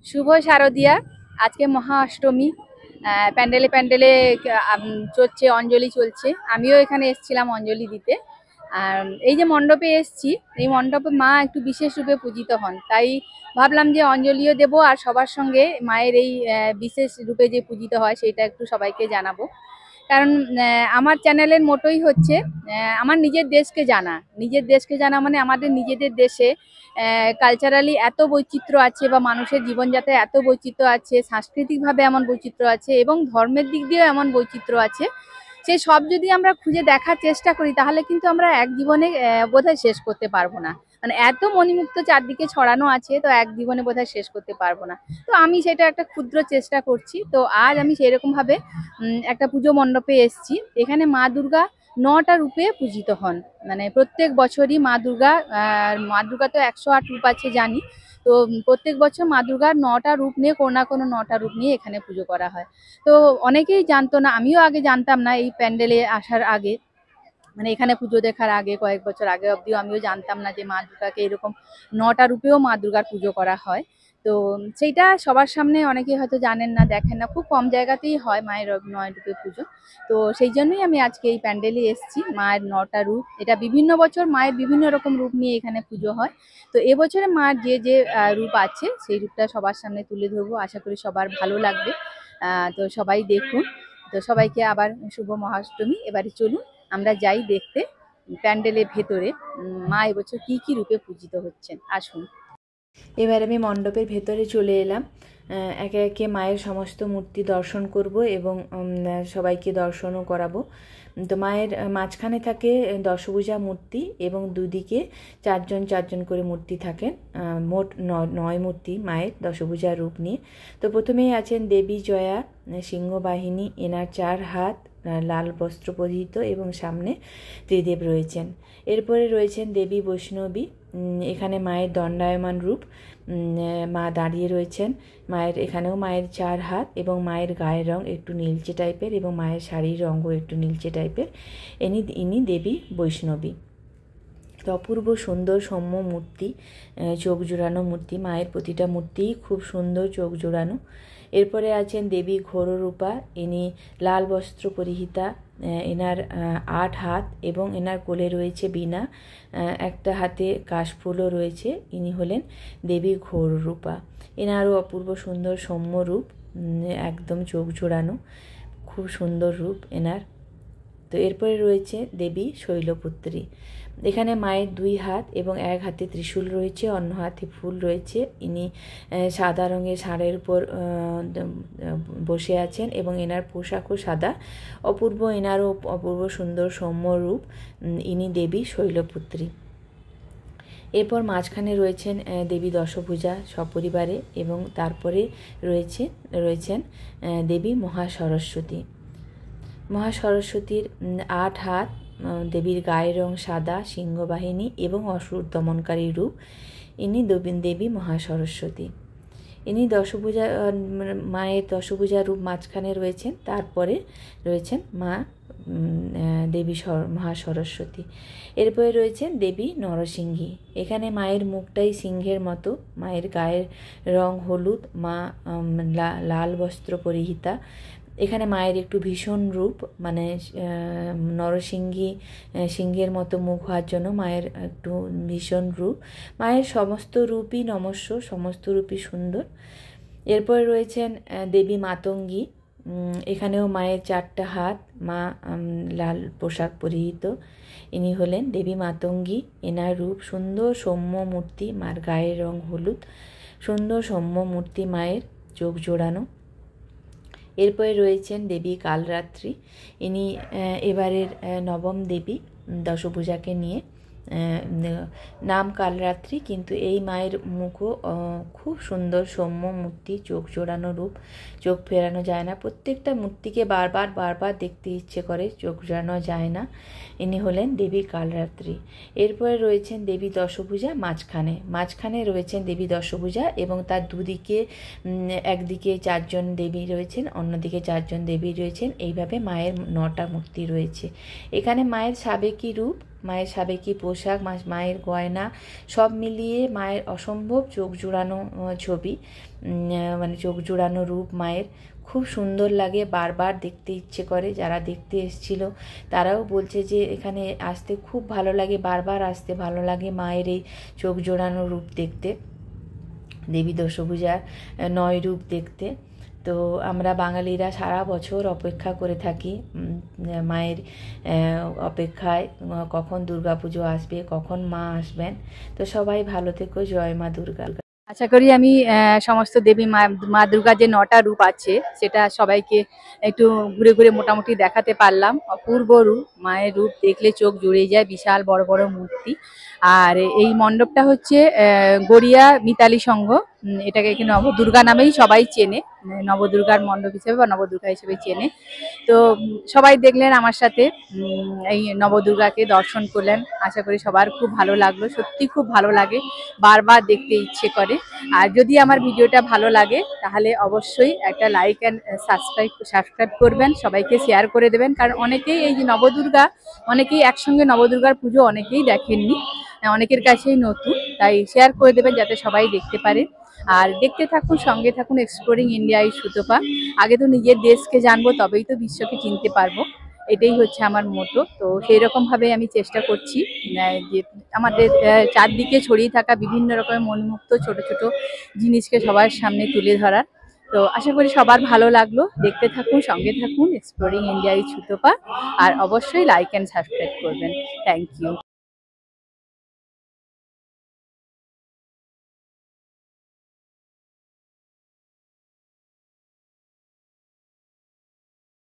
শুভ শারদিয়া। আজকে মহা অষ্টমী। প্যান্ডেলে প্যান্ডেলে চলছে, অঞ্জলি চলছে। আমিও এখানে এসেছিলাম অঞ্জলি দিতে। আর এই যে মণ্ডপে এসছি, এই মণ্ডপে মা একটু বিশেষ রূপে পূজিত হন, তাই ভাবলাম যে অঞ্জলিও দেবো আর সবার সঙ্গে মায়ের এই বিশেষ রূপে যে পূজিত হয় সেটা একটু সবাইকে জানাবো। কারণ আমার চ্যানেলের মোটোই হচ্ছে আমার নিজের দেশকে জানা মানে আমাদের নিজেদের দেশে কালচারালি এত বৈচিত্র্য আছে, বা মানুষের জীবনযাত্রায় এত বৈচিত্র্য আছে, সাংস্কৃতিকভাবে এমন বৈচিত্র্য আছে এবং ধর্মের দিক দিয়েও এমন বৈচিত্র্য আছে। সেই সব যদি আমরা খুঁজে দেখার চেষ্টা করি তাহলে কিন্তু আমরা এক জীবনে বোধহয় শেষ করতে পারবো না। মানে এত মণিমুক্ত চারদিকে ছড়ানো আছে, তো এক জীবনে বোধহয় শেষ করতে পারবো না। তো আমি সেটা একটা ক্ষুদ্র চেষ্টা করছি। তো আজ আমি সেরকম ভাবে একটা পুজো মণ্ডপে এসেছি। এখানে মা দুর্গা ৯টা রূপে পূজিত হন। মানে প্রত্যেক বছরই মা দুর্গা তো ১০৮ রূপ আছে জানি। তো প্রত্যেক বছর মা দুর্গার ৯টা রূপ নিয়ে, কোনো না কোনো ৯টা রূপ নিয়ে এখানে পুজো করা হয়। তো অনেকেই জানতো না, আমিও আগে জানতাম না, এই প্যান্ডেলে আসার আগে, মানে এখানে পুজো দেখার আগে কয়েক বছর আগে অবধিও আমিও জানতাম না যে মা দুর্গাকে এরকম ৯টা রূপেও মা দুর্গার পুজো করা হয়। তো সেইটা সবার সামনে অনেকেই হয়তো জানেন না, দেখেন না, খুব কম জায়গাতেই হয় মায়ের ৯ রূপে পুজো। তো সেই জন্যই আমি আজকে এই প্যান্ডেলে এসেছি। মায়ের ৯টা রূপ, এটা বিভিন্ন বছর মায়ের বিভিন্ন রকম রূপ নিয়ে এখানে পুজো হয়। তো এবছরে মার যে রূপ আছে সেই রূপটা সবার সামনে তুলে ধরবো, আশা করি সবার ভালো লাগবে। তো সবাই দেখুন। তো সবাইকে আবার শুভ মহাষ্টমী। এবারে চলুন আমরা যাই দেখতে প্যান্ডেলের ভেতরে মা এবছর কি কি রূপে পূজিত হচ্ছেন। আসুন। এবার আমি মণ্ডপের ভেতরে চলে এলাম। একে একে মায়ের সমস্ত মূর্তি দর্শন করব এবং সবাইকে দর্শনও করাবো। তো মায়ের মাঝখানে থাকে দশভুজা মূর্তি এবং দুদিকে চারজন করে মূর্তি থাকেন। মোট ৯ মূর্তি মায়ের দশভুজা রূপ নিয়ে। তো প্রথমেই আছেন দেবী জয়া, সিংহবাহিনী, এনার ৪ হাত, লাল বস্ত্র পরিহিত এবং সামনে ত্রিদেব রয়েছেন। এরপরে রয়েছেন দেবী বৈষ্ণবী। এখানে মায়ের দণ্ডায়মান রূপ, মা দাঁড়িয়ে রয়েছেন। এখানেও মায়ের ৪ হাত এবং মায়ের গায়ের রং একটু নীলচে টাইপের এবং মায়ের শাড়ির রঙও একটু নীলচে টাইপের। ইনি দেবী বৈষ্ণবী। তো অপূর্ব সুন্দর সৌম্য মূর্তি, চোখ জোড়ানো মূর্তি। মায়ের প্রতিটা মূর্তিই খুব সুন্দর, চোখ জোড়ানো। এরপরে আছেন দেবী ঘোররূপা। ইনি লাল বস্ত্র পরিহিতা, এনার ৮ হাত এবং এনার কোলে রয়েছে বীণা, একটা হাতে কাশফুলও রয়েছে। ইনি হলেন দেবী ঘোররূপা। এনারও অপূর্ব সুন্দর সৌম্য রূপ, একদম চোখ জোড়ানো, খুব সুন্দর রূপ এনার। তো এরপরে রয়েছে দেবী শৈলপুত্রী। এখানে মায়ের ২ হাত এবং এক হাতে ত্রিশূল রয়েছে, অন্য হাতে ফুল রয়েছে। ইনি সাদা রঙের ষাঁড়ের উপর বসে আছেন এবং এনার পোশাকও সাদা। এনারও অপূর্ব সুন্দর সৌম্য রূপ। ইনি দেবী শৈলপুত্রী। এরপর মাঝখানে রয়েছেন দেবী দশভুজা সপরিবারে এবং তারপরে রয়েছেন দেবী মহাসরস্বতী। মহাসরস্বতীর ৮ হাত, দেবীর গায়ের রং সাদা, সিংহবাহিনী এবং অসুর দমনকারী রূপ। ইনি দেবী মহাসরস্বতী। ইনি মায়ের দশভুজা রূপ মাঝখানে রয়েছেন। তারপরে রয়েছেন মা দেবী মহাসরস্বতী। এরপরে রয়েছেন দেবী নরসিংহী। এখানে মায়ের মুখটাই সিংহের মতো, মায়ের গায়ের রং হলুদ, মা লাল বস্ত্র পরিহিতা। এখানে মায়ের একটু ভীষণ রূপ, মানে সিংহের মতো মুখ হওয়ার জন্য মায়ের একটু ভীষণ রূপ। মায়ের সমস্ত রূপই নমস্য, সমস্ত রূপই সুন্দর। এরপরে রয়েছেন দেবী মাতঙ্গী। এখানেও মায়ের ৪টা হাত, মা লাল পোশাক পরিহিত। ইনি হলেন দেবী মাতঙ্গী। এনার রূপ সুন্দর সৌম্য মূর্তি, মার গায়ের রং হলুদ, সুন্দর সৌম্য মূর্তি মায়ের, চোখ জোড়ানো। এরপরে রয়েছেন দেবী কালরাত্রি। ইনি এবারের নবম দেবী দশভুজাকে নিয়ে, নাম কালরাত্রি, কিন্তু এই মায়ের মুখও খুব সুন্দর সৌম্য মূর্তি, চোখ জোড়ানো রূপ, চোখ ফেরানো যায় না। প্রত্যেকটা মূর্তিকে বারবার দেখতে ইচ্ছে করে, চোখ জোড়ানো যায় না। ইনি হলেন দেবী কালরাত্রি। এরপরে রয়েছেন দেবী দশভুজা মাঝখানে রয়েছেন দেবী দশভুজা এবং তার দুদিকে, একদিকে ৪জন দেবী রয়েছেন, অন্যদিকে ৪জন দেবী রয়েছেন। এইভাবে মায়ের ৯টা মূর্তি রয়েছে। এখানে মায়ের সাবেকি রূপ, মায়ের সাবেকি পোশাক, মায়ের গয়না সব মিলিয়ে মায়ের অসম্ভব চোখ জুড়ানো ছবি, মানে চোখ জুড়ানো রূপ মায়ের। খুব সুন্দর লাগে, বারবার দেখতে ইচ্ছে করে। যারা দেখতে এসেছিল তারাও বলছে যে এখানে আসতে খুব ভালো লাগে, বারবার আসতে ভালো লাগে মায়ের এই চোখ জোড়ানো রূপ দেখতে, দেবী দশভুজার 9 রূপ দেখতে। তো আমরা বাঙালিরা সারা বছর অপেক্ষা করে থাকি মায়ের অপেক্ষায়, কখন দুর্গাপুজো আসবে, কখন মা আসবেন। তো সবাই ভালো থেকো, জয় মা দুর্গা। আশা করি আমি সমস্ত দেবী মা দুর্গার যে 9টা রূপ আছে সেটা সবাইকে একটু ঘুরে ঘুরে মোটামুটি দেখাতে পারলাম। অপূর্ব রূপ, মায়ের রূপ দেখলে চোখ জুড়ে যায়, বিশাল বড় বড় মূর্তি। আর এই মণ্ডপটা হচ্ছে গড়িয়া মিতালি সংঘ, এটাকে কি নবদুর্গা নামেই সবাই চেনে, নবদুর্গার মণ্ডপ হিসেবে বা নবদুর্গা হিসেবে চেনে। তো সবাই দেখলেন আমার সাথে এই নবদুর্গাকে দর্শন করলেন। আশা করি সবার খুব ভালো লাগলো, সত্যি খুব ভালো লাগে, বারবার দেখতে ইচ্ছে করে। আর যদি আমার ভিডিওটা ভালো লাগে তাহলে অবশ্যই একটা লাইক অ্যান্ড সাবস্ক্রাইব করবেন, সবাইকে শেয়ার করে দেবেন। কারণ অনেকেই এই যে নবদুর্গা, অনেকেই একসঙ্গে নবদুর্গার পুজো অনেকেই দেখেননি, অনেকের কাছেই নতুন, তাই শেয়ার করে দেবেন যাতে সবাই দেখতে পারে। আর দেখতে থাকুন, সঙ্গে থাকুন এক্সপ্লোরিং ইন্ডিয়া উইথ সুতপা। আগে তো নিজের দেশকে জানবো, তবেই তো বিশ্বকে চিনতে পারবো, এটাই হচ্ছে আমার মোটো। তো সেই রকমভাবে আমি চেষ্টা করছি যে আমাদের চারদিকে ছড়িয়ে থাকা বিভিন্ন রকমের মনমুক্ত ছোট ছোট জিনিসকে সবার সামনে তুলে ধরার। তো আশা করি সবার ভালো লাগলো, দেখতে থাকুন, সঙ্গে থাকুন এক্সপ্লোরিং ইন্ডিয়া উইথ সুতপা। আর অবশ্যই লাইক অ্যান্ড সাবস্ক্রাইব করবেন। Thank you.